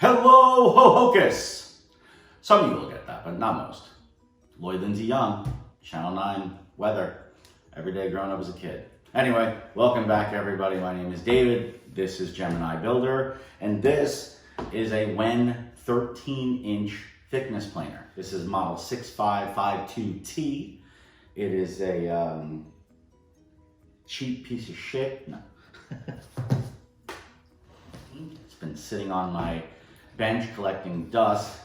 Hello, ho hocus! Some of you will get that, but not most. Lloyd Lindsay Young, Channel 9 weather, every day growing up as a kid. Anyway, welcome back everybody. My name is David. This is Gemini Builder, and this is a WEN 13-inch thickness planer. This is model 6552T. It is a cheap piece of shit. No. It's been sitting on my bench collecting dust,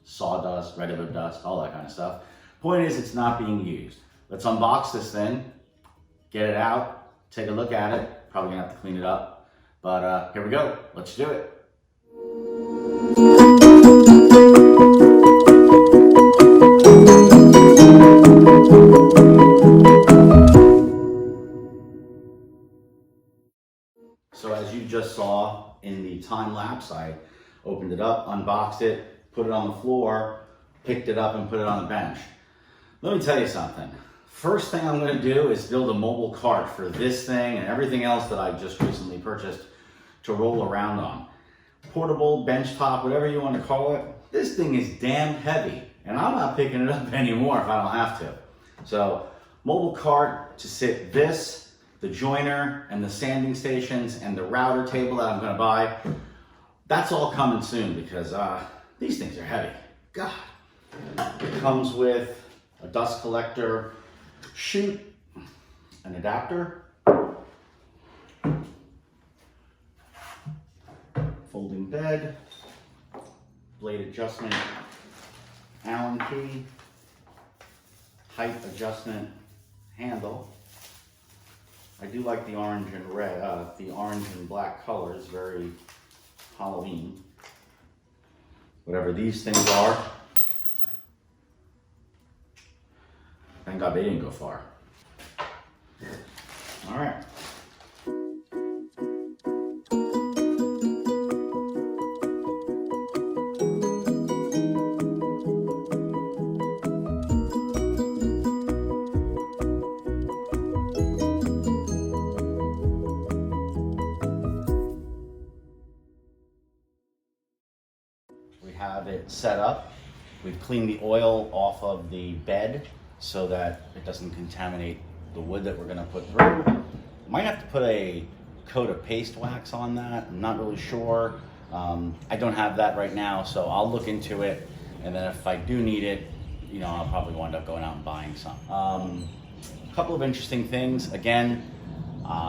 sawdust, regular dust, all that kind of stuff. Point is, it's not being used. Let's unbox this thing, get it out, take a look at it. Probably gonna have to clean it up, but here we go. Let's do it. So as you just saw in the time lapse, I opened it up, unboxed it, put it on the floor, picked it up and put it on the bench. Let me tell you something. First thing I'm gonna do is build a mobile cart for this thing and everything else that I just recently purchased to roll around on. Portable, bench top, whatever you want to call it. This thing is damn heavy and I'm not picking it up anymore if I don't have to. So mobile cart to sit this, the joiner and the sanding stations and the router table that I'm gonna buy. That's all coming soon because these things are heavy. God. It comes with a dust collector chute, an adapter, folding bed, blade adjustment, Allen key, height adjustment handle. I do like the orange and red, the orange and black colors, very Halloween. Whatever these things are. Thank God they didn't go far. All right. We have it set up. We've cleaned the oil off of the bed so that it doesn't contaminate the wood that we're gonna put through. Might have to put a coat of paste wax on that. I'm not really sure. I don't have that right now, so I'll look into it. And then if I do need it, you know, I'll probably wind up going out and buying some. A couple of interesting things. Again,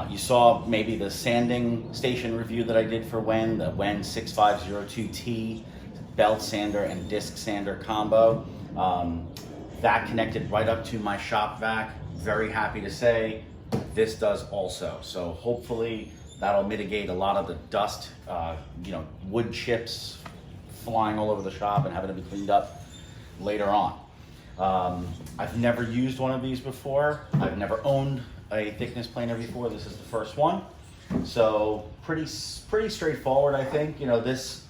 you saw maybe the sanding station review that I did for WEN, the WEN 6502T belt sander and disc sander combo. That connected right up to my shop vac. Very happy to say this does also. So hopefully that'll mitigate a lot of the dust, you know, wood chips flying all over the shop and having to be cleaned up later on. I've never used one of these before. I've never owned a thickness planer before. This is the first one. So pretty straightforward, I think. You know, this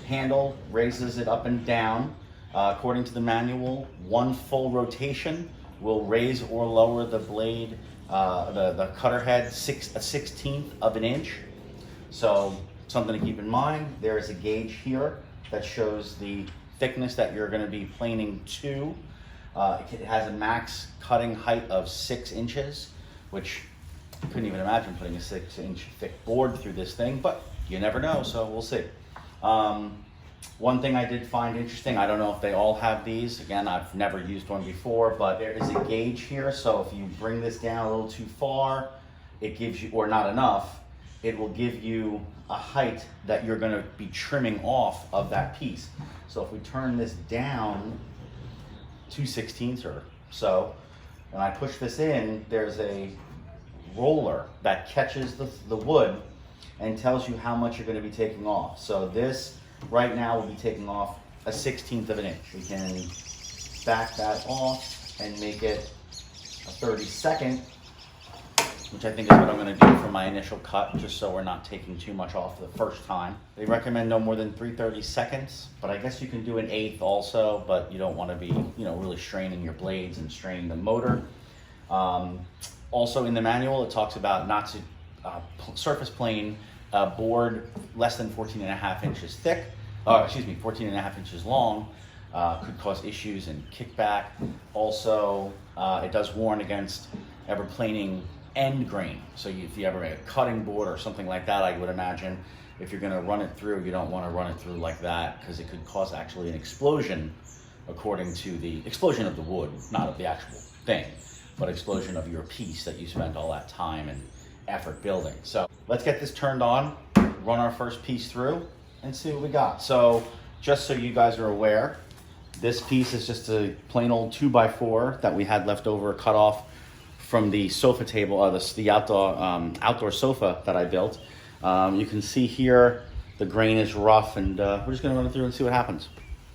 handle raises it up and down. According to the manual, one full rotation will raise or lower the blade, the cutter head, a 1/16 of an inch. So something to keep in mind. There is a gauge here that shows the thickness that you're going to be planing to. It has a max cutting height of 6 inches, which I couldn't even imagine putting a 6-inch thick board through this thing, but you never know, so we'll see. One thing I did find interesting, I don't know if they all have these. Again, I've never used one before, but there is a gauge here. So if you bring this down a little too far, it gives you, or not enough, it will give you a height that you're gonna be trimming off of that piece. So if we turn this down 2/16 or so, and I push this in, there's a roller that catches the wood and tells you how much you're gonna be taking off. So this, right now we'll be taking off a 1/16 of an inch. We can back that off and make it a 32nd, which I think is what I'm going to do for my initial cut, just so we're not taking too much off the first time. They recommend no more than 3/32, but I guess you can do 1/8 also, but you don't want to be, you know, really straining your blades and straining the motor. Also in the manual, it talks about not to surface plane board less than 14.5 inches thick. excuse me, 14.5 inches long, could cause issues and kickback. Also, it does warn against ever planing end grain. So if you ever make a cutting board or something like that, I would imagine, if you're gonna run it through, you don't wanna run it through like that, because it could cause actually an explosion, according to the explosion of the wood, not of the actual thing, but explosion of your piece that you spent all that time and effort building. So let's get this turned on, run our first piece through, and see what we got. So just so you guys are aware, this piece is just a plain old 2x4 that we had left over, cut off from the sofa table, the outdoor sofa that I built. You can see here the grain is rough, and we're just gonna run it through and see what happens.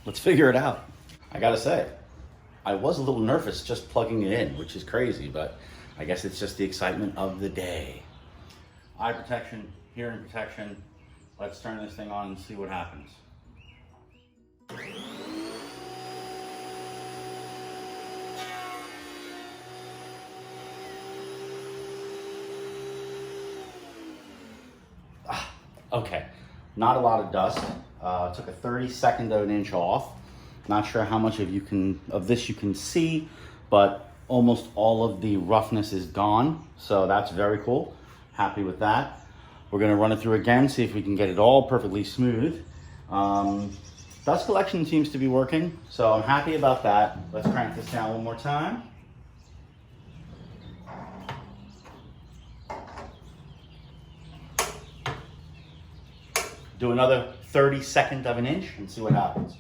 Let's figure it out. I gotta say, I was a little nervous just plugging it in, which is crazy, but I guess it's just the excitement of the day. Eye protection, hearing protection. Let's turn this thing on and see what happens. Okay, not a lot of dust. Took a 32nd of an inch off. Not sure how much of this you can see, but almost all of the roughness is gone. So that's very cool. Happy with that. We're gonna run it through again, see if we can get it all perfectly smooth. Dust collection seems to be working, so I'm happy about that. Let's crank this down one more time. Do another 32nd of an inch and see what happens.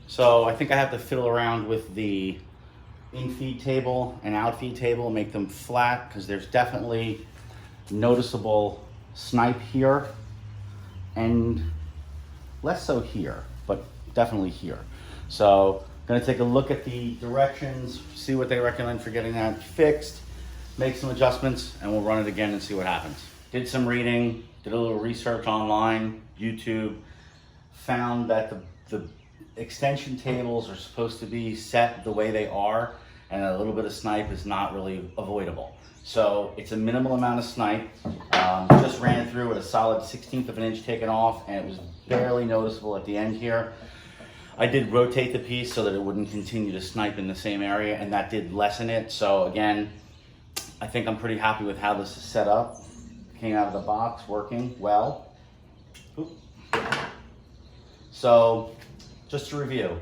So I think I have to fiddle around with the in-feed table and out-feed table, make them flat, because there's definitely noticeable snipe here and less so here, but definitely here. So I'm gonna take a look at the directions, see what they recommend for getting that fixed, make some adjustments, and we'll run it again and see what happens. Did some reading, did a little research online, YouTube, found that the extension tables are supposed to be set the way they are, and a little bit of snipe is not really avoidable. So it's a minimal amount of snipe. Just ran it through with a solid 1/16 of an inch taken off, and it was barely noticeable at the end here. I did rotate the piece so that it wouldn't continue to snipe in the same area, and that did lessen it. So again, I think I'm pretty happy with how this is set up. Came out of the box working well. Oop. So just to review,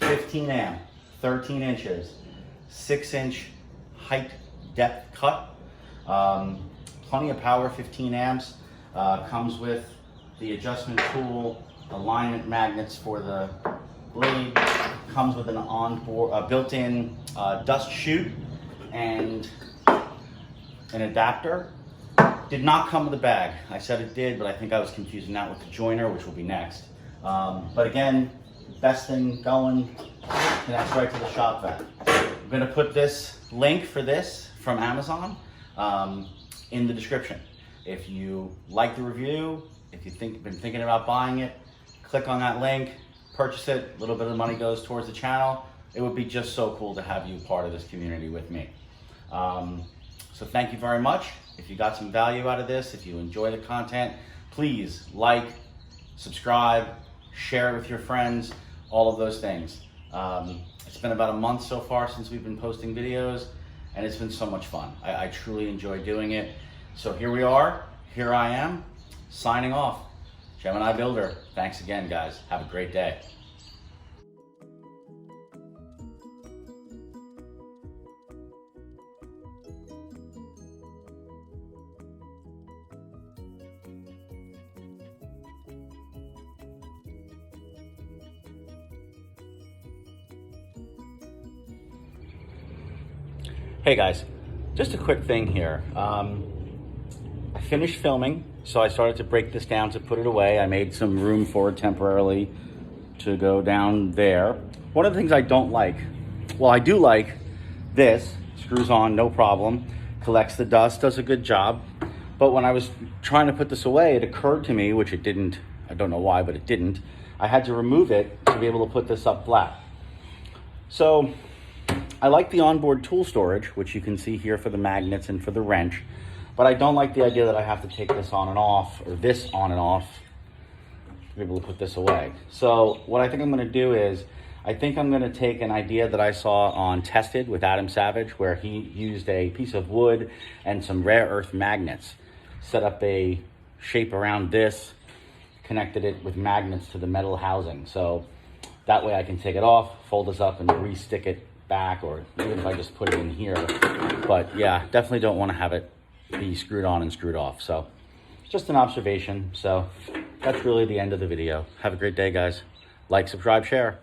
15 amp, 13 inches, 6-inch height depth cut, plenty of power, 15 amps, comes with the adjustment tool, alignment magnets for the blade, comes with an onboard, built-in dust chute and an adapter. Did not come with a bag. I said it did, but I think I was confusing that with the joiner, which will be next. But again, best thing going, connects right to the shop vac. I'm gonna put this link for this from Amazon in the description. If you like the review, if you've been thinking about buying it, click on that link, purchase it. A little bit of money goes towards the channel. It would be just so cool to have you part of this community with me. So thank you very much. If you got some value out of this, if you enjoy the content, please like, subscribe, share it with your friends, all of those things. It's been about a month so far since we've been posting videos, and it's been so much fun. I truly enjoy doing it. So here we are, here I am, signing off. Gemini Builder, thanks again, guys. Have a great day. Hey guys, just a quick thing here. I finished filming, so I started to break this down to put it away. I made some room for it temporarily to go down there. One of the things I don't like, well, I do like this, screws on, no problem, collects the dust, does a good job. But when I was trying to put this away, it occurred to me, which it didn't, I don't know why, but it didn't. I had to remove it to be able to put this up flat. So I like the onboard tool storage, which you can see here for the magnets and for the wrench, but I don't like the idea that I have to take this on and off, or this on and off, to be able to put this away. So what I think I'm gonna do is, I think I'm gonna take an idea that I saw on Tested with Adam Savage, where he used a piece of wood and some rare earth magnets, set up a shape around this, connected it with magnets to the metal housing. So that way I can take it off, fold this up, and re-stick it back, or even if I just put it in here. But yeah, definitely don't want to have it be screwed on and screwed off. So just an observation. So that's really the end of the video. Have a great day, guys. Like, subscribe, share.